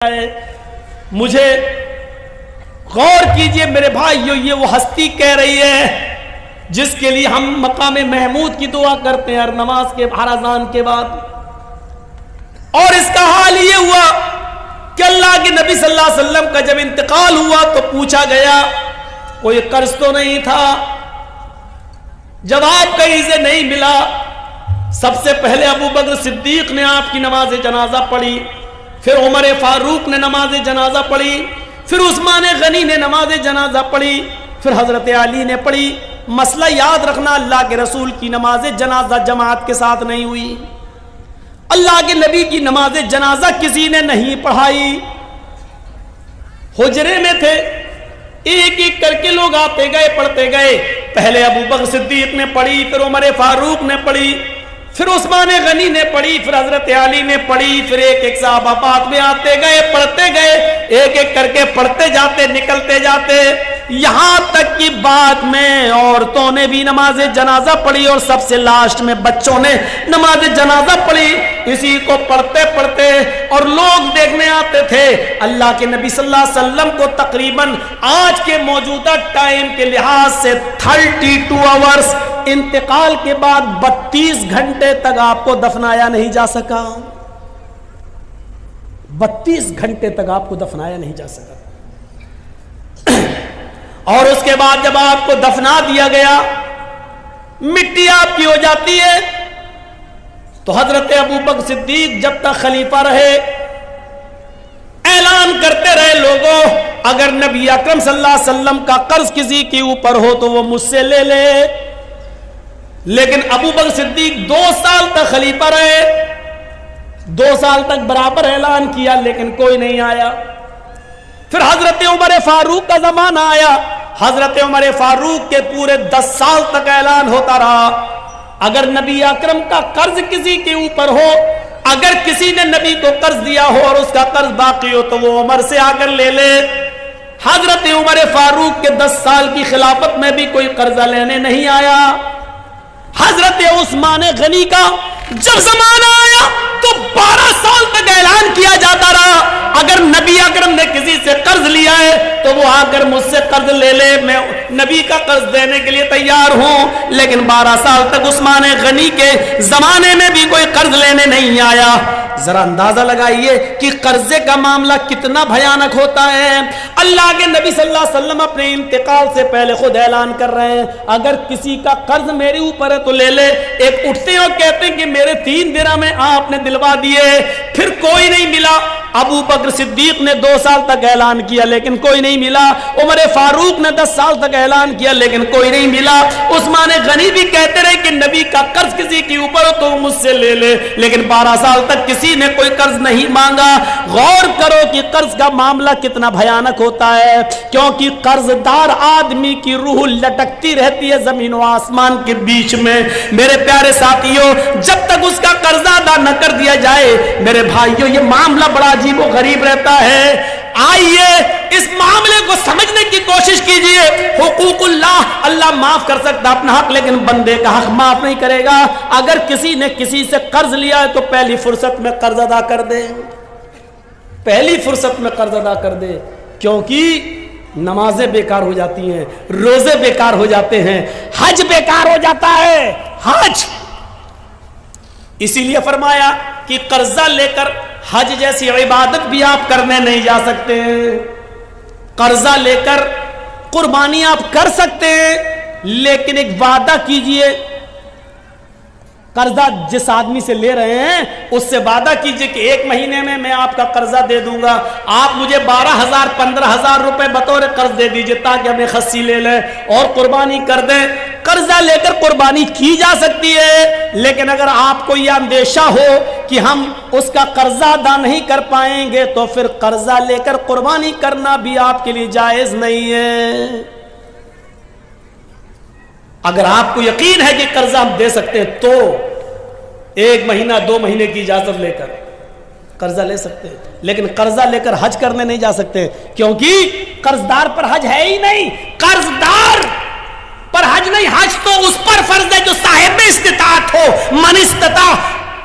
مجھے غور کیجئے میرے بھائیو، یہ وہ ہستی کہہ رہی ہے جس کے لیے ہم مقام محمود کی دعا کرتے ہیں ہر نماز کے ہر اذان کے بعد. اور اس کا حال یہ ہوا کہ اللہ کے نبی صلی اللہ علیہ وسلم کا جب انتقال ہوا تو پوچھا گیا کوئی قرض تو نہیں تھا؟ جواب کہیں سے نہیں ملا. سب سے پہلے ابو بکر صدیق نے آپ کی نماز جنازہ پڑھی، پھر عمر فاروق نے نماز جنازہ پڑھی، پھر عثمان غنی نے نماز جنازہ پڑھی، پھر حضرت علی نے پڑھی. مسئلہ یاد رکھنا، اللہ کے رسول کی نماز جنازہ جماعت کے ساتھ نہیں ہوئی. اللہ کے نبی کی نماز جنازہ کسی نے نہیں پڑھائی. حجرے میں تھے، ایک ایک کر کے لوگ آتے گئے پڑھتے گئے. پہلے ابو بکر صدیق نے پڑھی، پھر عمر فاروق نے پڑھی، پھر عثمان غنی نے پڑھی، پھر حضرت علی نے پڑھی، پھر ایک ایک صحابہ بعد میں آتے گئے پڑھتے گئے، ایک ایک کر کے پڑھتے جاتے نکلتے جاتے، یہاں تک کہ بعد میں عورتوں نے بھی نماز جنازہ پڑھی اور سب سے لاسٹ میں بچوں نے نماز جنازہ پڑھی. اسی کو پڑھتے پڑھتے اور لوگ دیکھنے آتے تھے. اللہ کے نبی صلی اللہ علیہ وسلم کو تقریباً آج کے موجودہ ٹائم کے لحاظ سے 32 آورز انتقال کے بعد 32 گھنٹے تک آپ کو دفنایا نہیں جا سکا. 32 گھنٹے تک آپ کو دفنایا نہیں جا سکا. اور اس کے بعد جب آپ کو دفنا دیا گیا، مٹی آپ کی ہو جاتی ہے، تو حضرت ابو بکر صدیق جب تک خلیفہ رہے اعلان کرتے رہے لوگوں اگر نبی اکرم صلی اللہ علیہ وسلم کا قرض کسی کے اوپر ہو تو وہ مجھ سے لے لے. لیکن ابو بکر صدیق 2 سال تک خلیفہ رہے، 2 سال تک برابر اعلان کیا لیکن کوئی نہیں آیا. پھر حضرت عمر فاروق کا زمانہ آیا. حضرت عمر فاروق کے پورے 10 سال تک اعلان ہوتا رہا اگر نبی اکرم کا قرض کسی کے اوپر ہو، اگر کسی نے نبی کو قرض دیا ہو اور اس کا قرض باقی ہو تو وہ عمر سے آ کر لے لے. حضرت عمر فاروق کے 10 سال کی خلافت میں بھی کوئی قرضہ لینے نہیں آیا. حضرت عثمان غنی کا جب زمانہ آیا تو 12 سال تک اعلان کیا جاتا رہا اگر نبی اکرم نے کسی سے قرض لیا ہے تو وہ آ کر مجھ سے قرض لے لے، میں نبی کا قرض دینے کے لیے تیار ہوں. لیکن 12 سال تک عثمان غنی کے زمانے میں بھی کوئی قرض لینے نہیں آیا. ذرا اندازہ لگائیے کہ قرضے کا معاملہ کتنا بھیانک ہوتا ہے. اللہ کے نبی صلی اللہ علیہ وسلم اپنے انتقال سے پہلے خود اعلان کر رہے ہیں اگر کسی کا قرض میرے اوپر ہے تو لے لے. ایک اٹھتے ہیں اور کہتے ہیں کہ میرے 3 درہم میں آپ نے دلوا دیے، پھر کوئی نہیں ملا. ابو بکر صدیق نے 2 سال تک اعلان کیا لیکن کوئی نہیں ملا. عمر فاروق نے 10 سال تک اعلان کیا لیکن کوئی نہیں ملا. عثمان غنی بھی کہتے رہے کہ نبی کا قرض کسی کے اوپر ہو تو مجھ سے لے لے، لیکن 12 سال تک کسی نے کوئی قرض نہیں مانگا. غور کرو کہ قرض کا معاملہ کتنا بھیانک ہوتا ہے، کیونکہ قرض دار آدمی کی روح لٹکتی رہتی ہے زمین و آسمان کے بیچ میں. میرے پیارے ساتھیوں، جب تک اس کا قرض ادا نہ کر دیا جائے میرے بھائیوں یہ معاملہ بڑا عجیب و غریب رہتا ہے. آئیے اس معاملے کو سمجھنے کی کوشش کیجئے. حقوق اللہ معاف کر سکتا اپنا حق، لیکن بندے کا حق معاف نہیں کرے گا. اگر کسی نے کسی سے قرض لیا ہے تو پہلی فرصت میں قرض ادا کر دے، پہلی فرصت میں قرض ادا کر دے، کیونکہ نمازیں بیکار ہو جاتی ہیں، روزے بیکار ہو جاتے ہیں، حج بیکار ہو جاتا ہے. حج اسی لیے فرمایا کہ قرضہ لے کر حج جیسی عبادت بھی آپ کرنے نہیں جا سکتے. قرضہ لے کر قربانی آپ کر سکتے ہیں لیکن ایک وعدہ کیجئے، قرضہ جس آدمی سے لے رہے ہیں اس سے وعدہ کیجئے کہ 1 مہینے میں آپ کا قرضہ دے دوں گا، آپ مجھے 12,000 15,000 روپے بطور قرض دے دیجئے تاکہ ہمیں خصی لے لیں اور قربانی کر دیں. قرضہ لے کر قربانی کی جا سکتی ہے، لیکن اگر آپ کو یہ اندیشہ ہو کہ ہم اس کا قرضہ ادا نہیں کر پائیں گے تو پھر قرضہ لے کر قربانی کرنا بھی آپ کے لیے جائز نہیں ہے. اگر آپ کو یقین ہے کہ قرضہ ہم دے سکتے ہیں تو 1 مہینہ 2 مہینے کی اجازت لے کر قرضہ لے سکتے ہیں، لیکن قرضہ لے کر حج کرنے نہیں جا سکتے کیونکہ قرضدار پر حج ہے ہی نہیں. قرضدار پر حج نہیں، حج تو اس پر فرض ہے جو صاحب استطاعت ہو. من استطاع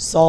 100।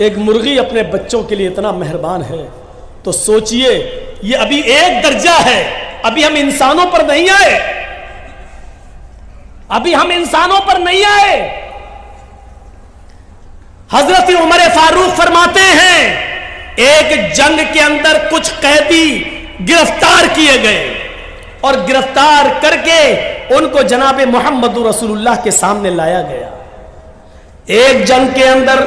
ایک مرغی اپنے بچوں کے لیے اتنا مہربان ہے تو سوچئے یہ ابھی ایک درجہ ہے، ابھی ہم انسانوں پر نہیں آئے، ابھی ہم انسانوں پر نہیں آئے۔ حضرت عمر فاروق فرماتے ہیں ایک جنگ کے اندر کچھ قیدی گرفتار کیے گئے اور گرفتار کر کے ان کو جناب محمد رسول اللہ کے سامنے لایا گیا۔ ایک جنگ کے اندر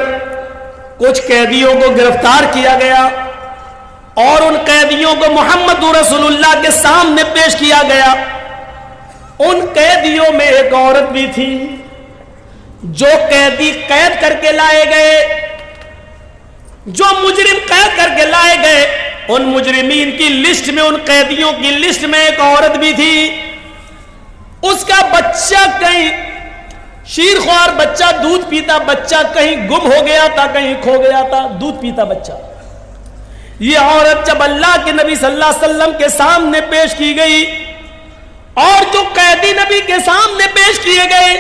کچھ قیدیوں کو گرفتار کیا گیا اور ان قیدیوں کو محمد رسول اللہ کے سامنے پیش کیا گیا۔ ان قیدیوں میں ایک عورت بھی تھی۔ جو قیدی قید کر کے لائے گئے، جو مجرم قید کر کے لائے گئے، ان مجرمین کی لسٹ میں، ان قیدیوں کی لسٹ میں ایک عورت بھی تھی۔ اس کا بچہ کہیں شیرخوار بچہ، دودھ پیتا بچہ کہیں گم ہو گیا تھا، کہیں کھو گیا تھا، دودھ پیتا بچہ۔ یہ عورت جب اللہ کے نبی صلی اللہ علیہ وسلم کے سامنے پیش کی گئی اور جو قیدی نبی کے سامنے پیش کیے گئے،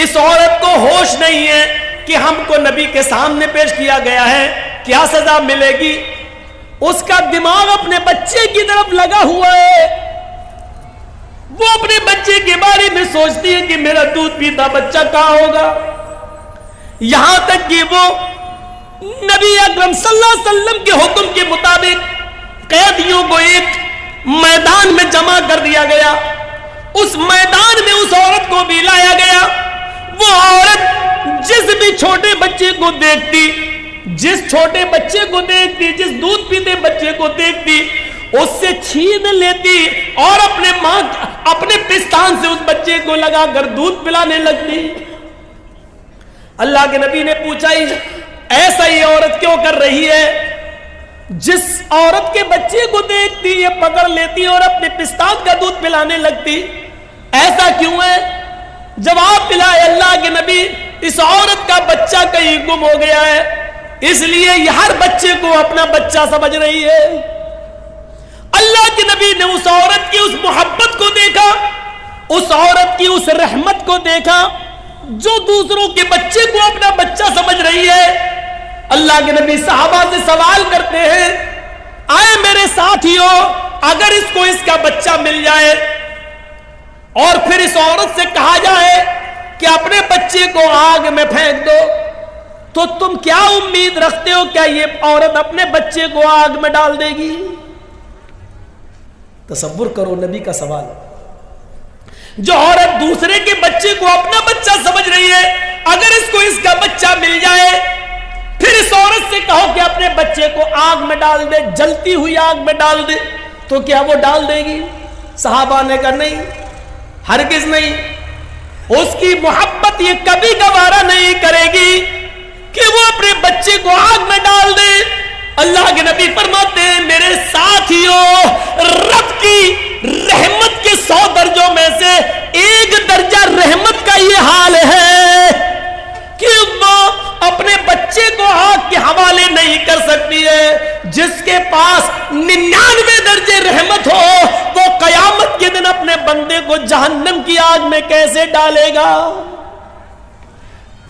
اس عورت کو ہوش نہیں ہے کہ ہم کو نبی کے سامنے پیش کیا گیا ہے، کیا سزا ملے گی۔ اس کا دماغ اپنے بچے کی طرف لگا ہوا ہے، وہ اپنے بچے کے بارے میں سوچتی ہے کہ میرا دودھ پیتا بچہ کہاں ہوگا۔ یہاں تک کہ وہ نبی اکرم صلی اللہ علیہ وسلم کے حکم کے مطابق قیدیوں کو ایک میدان میں جمع کر دیا گیا، اس میدان میں اس عورت کو بھی لایا گیا۔ وہ عورت جس بھی چھوٹے بچے کو دیکھتی، جس چھوٹے بچے کو دیکھتی، جس دودھ پیتے بچے کو دیکھتی، اس سے چھین لیتی اور اپنے پستان سے اس بچے کو لگا کر دودھ پلانے لگتی۔ اللہ کے نبی نے پوچھا ایسا یہ عورت کیوں کر رہی ہے؟ جس عورت کے بچے کو دیکھتی یہ پکڑ لیتی اور اپنے پستان کا دودھ پلانے لگتی، ایسا کیوں ہے؟ جواب ملا اللہ کے نبی، اس عورت کا بچہ کہیں گم ہو گیا ہے، اس لیے یہ ہر بچے کو اپنا بچہ سمجھ رہی ہے۔ اللہ کے نبی نے اس عورت کی اس محبت کو دیکھا، اس عورت کی اس رحمت کو دیکھا جو دوسروں کے بچے کو اپنا بچہ سمجھ رہی ہے۔ اللہ کے نبی صحابہ سے سوال کرتے ہیں، آئے میرے ساتھیوں، اگر اس کو اس کا بچہ مل جائے اور پھر اس عورت سے کہا جائے کہ اپنے بچے کو آگ میں پھینک دو، تو تم کیا امید رکھتے ہو؟ کیا یہ عورت اپنے بچے کو آگ میں ڈال دے گی؟ تصور کرو نبی کا سوال۔ جو عورت دوسرے کے بچے کو اپنا بچہ سمجھ رہی ہے، اگر اس کو اس کا بچہ مل جائے پھر اس عورت سے کہو کہ اپنے بچے کو آگ میں ڈال دے، جلتی ہوئی آگ میں ڈال دے، تو کیا وہ ڈال دے گی؟ صحابہ نے کہا نہیں، ہرگز نہیں۔ اس کی محبت یہ کبھی گوارا نہیں کرے گی کہ وہ اپنے بچے کو آگ میں ڈال دے۔ اللہ کے نبی فرماتے ہیں میرے ساتھیوں، رب کی رحمت کے 100 درجوں میں سے ایک درجہ رحمت کا یہ حال ہے کہ وہ اپنے بچے کو آگ کے حوالے نہیں کر سکتی ہے۔ جس کے پاس 99 درجے رحمت ہو وہ قیامت کے دن اپنے بندے کو جہنم کی آگ میں کیسے ڈالے گا؟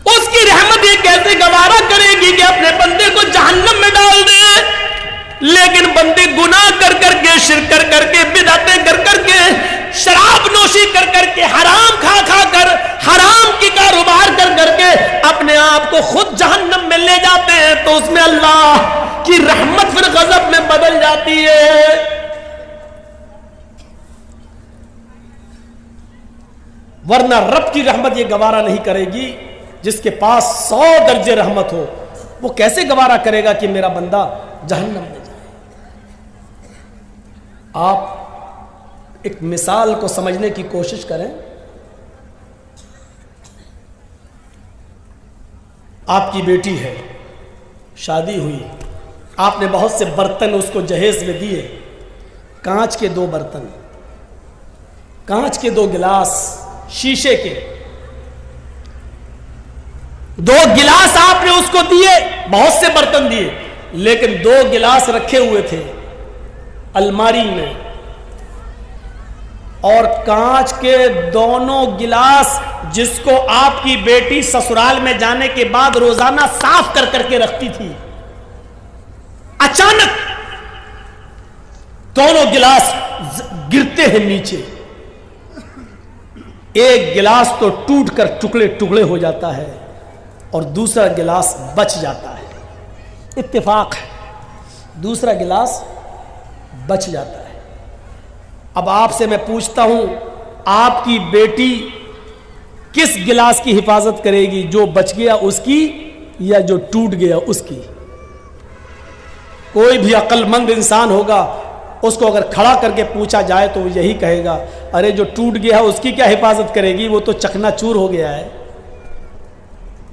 اس کی رحمت یہ کیسے گوارا کرے گی کہ اپنے بندے کو جہنم میں ڈال دے؟ لیکن بندے گناہ کر کر کے، شرک کر کر کے، بدعتیں کر کر کے، شراب نوشی کر کر کے، حرام کھا کھا کر، حرام کی کاروبار کر کر کے اپنے آپ کو خود جہنم میں لے جاتے ہیں، تو اس میں اللہ کی رحمت پھر غضب میں بدل جاتی ہے۔ ورنہ رب کی رحمت یہ گوارا نہیں کرے گی۔ جس کے پاس 100 درجے رحمت ہو وہ کیسے گوارا کرے گا کہ میرا بندہ جہنم میں جائے؟ آپ ایک مثال کو سمجھنے کی کوشش کریں۔ آپ کی بیٹی ہے، شادی ہوئی، آپ نے بہت سے برتن اس کو جہیز میں دیے، کانچ کے 2 برتن، کانچ کے 2 گلاس، شیشے کے 2 گلاس آپ نے اس کو دیے، بہت سے برتن دیے، لیکن 2 گلاس رکھے ہوئے تھے الماری میں۔ اور کانچ کے دونوں گلاس جس کو آپ کی بیٹی سسرال میں جانے کے بعد روزانہ صاف کر کے رکھتی تھی، اچانک دونوں گلاس گرتے ہیں نیچے. ایک گلاس تو ٹوٹ کر ٹکڑے ٹکڑے ہو جاتا ہے اور دوسرا گلاس بچ جاتا ہے. اتفاق ہے، دوسرا گلاس بچ جاتا ہے. اب آپ سے میں پوچھتا ہوں، آپ کی بیٹی کس گلاس کی حفاظت کرے گی، جو بچ گیا اس کی یا جو ٹوٹ گیا اس کی؟ کوئی بھی عقل مند انسان ہوگا، اس کو اگر کھڑا کر کے پوچھا جائے تو وہ یہی کہے گا، ارے جو ٹوٹ گیا ہے اس کی کیا حفاظت کرے گی، وہ تو چکنا چور ہو گیا ہے.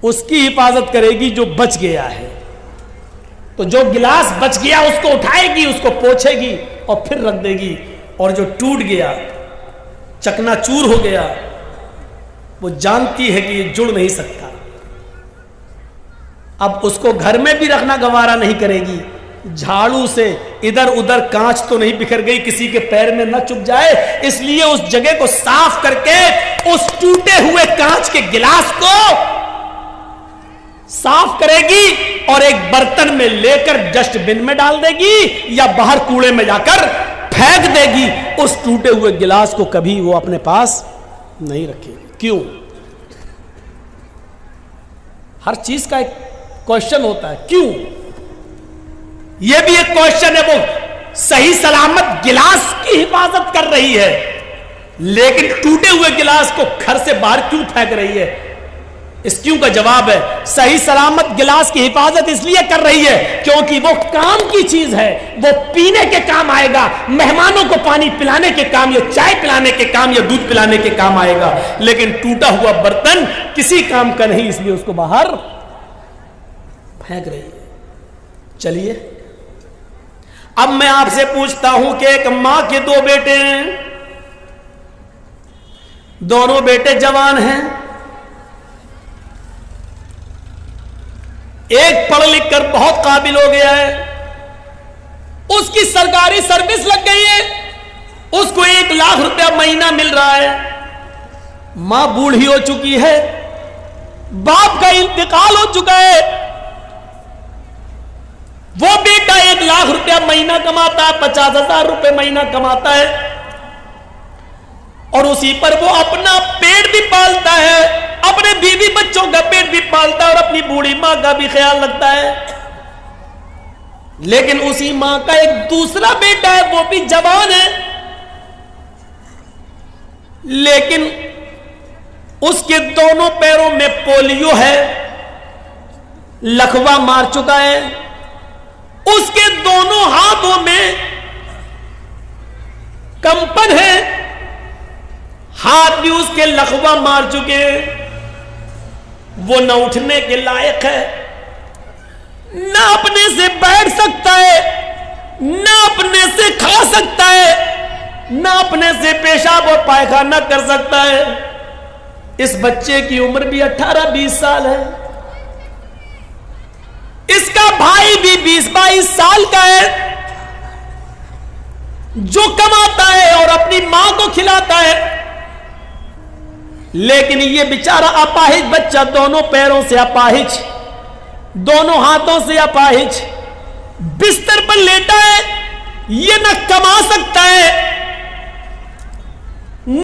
اس کی حفاظت کرے گی جو بچ گیا ہے. تو جو گلاس بچ گیا اس کو اٹھائے گی، اس کو پوچھے گی اور پھر رکھ دے گی، اور جو ٹوٹ گیا، چکنا چور ہو گیا، وہ جانتی ہے کہ یہ جڑ نہیں سکتا. اب اس کو گھر میں بھی رکھنا گوارا نہیں کرے گی. جھاڑو سے ادھر ادھر کانچ تو نہیں بکھر گئی، کسی کے پیر میں نہ چپ جائے، اس لیے اس جگہ کو صاف کر کے اس ٹوٹے ہوئے کانچ کے گلاس کو صاف کرے گی اور ایک برتن میں لے کر ڈسٹ بن میں ڈال دے گی یا باہر کوڑے میں جا کر پھینک دے گی. اس ٹوٹے ہوئے گلاس کو کبھی وہ اپنے پاس نہیں رکھے گی. کیوں؟ ہر چیز کا ایک کوشچن ہوتا ہے، کیوں؟ یہ بھی ایک کوشچن ہے. وہ صحیح سلامت گلاس کی حفاظت کر رہی ہے، لیکن ٹوٹے ہوئے گلاس کو گھر سے باہر کیوں پھینک رہی ہے؟ اس کیوں کا جواب ہے، صحیح سلامت گلاس کی حفاظت اس لیے کر رہی ہے کیونکہ وہ کام کی چیز ہے، وہ پینے کے کام آئے گا، مہمانوں کو پانی پلانے کے کام یا چائے پلانے کے کام یا دودھ پلانے کے کام آئے گا. لیکن ٹوٹا ہوا برتن کسی کام کا نہیں، اس لیے اس کو باہر پھینک رہی ہے. چلیے اب میں آپ سے پوچھتا ہوں کہ ایک ماں کے دو بیٹے ہیں، دونوں بیٹے جوان ہیں، ایک پڑھ لکھ کر بہت قابل ہو گیا ہے، اس کی سرکاری سروس لگ گئی ہے، اس کو 1 لاکھ روپیہ مہینہ مل رہا ہے. ماں بوڑھی ہو چکی ہے، باپ کا انتقال ہو چکا ہے، وہ بیٹا 1 لاکھ روپیہ مہینہ کماتا ہے، 50,000 روپے مہینہ کماتا ہے، اور اسی پر وہ اپنا پیٹ بھی پالتا ہے، اپنے بیوی بچوں کا پیٹ بھی پالتا ہے اور اپنی بوڑھی ماں کا بھی خیال رکھتا ہے. لیکن اسی ماں کا ایک دوسرا بیٹا ہے، وہ بھی جوان ہے، لیکن اس کے دونوں پیروں میں پولیو ہے، لکوا مار چکا ہے، اس کے دونوں ہاتھوں میں کمپن ہے، ہاتھ بھی اس کے لکوا مار چکے ہیں، وہ نہ اٹھنے کے لائق ہے، نہ اپنے سے بیٹھ سکتا ہے، نہ اپنے سے کھا سکتا ہے، نہ اپنے سے پیشاب اور پائخانہ کر سکتا ہے. اس بچے کی عمر بھی 18-20 سال ہے، اس کا بھائی بھی 20-22 سال کا ہے، جو کماتا ہے اور اپنی ماں کو کھلاتا ہے. لیکن یہ بیچارہ اپاہج بچہ، دونوں پیروں سے اپاہج، دونوں ہاتھوں سے اپاہج، بستر پر لیٹا ہے، یہ نہ کما سکتا ہے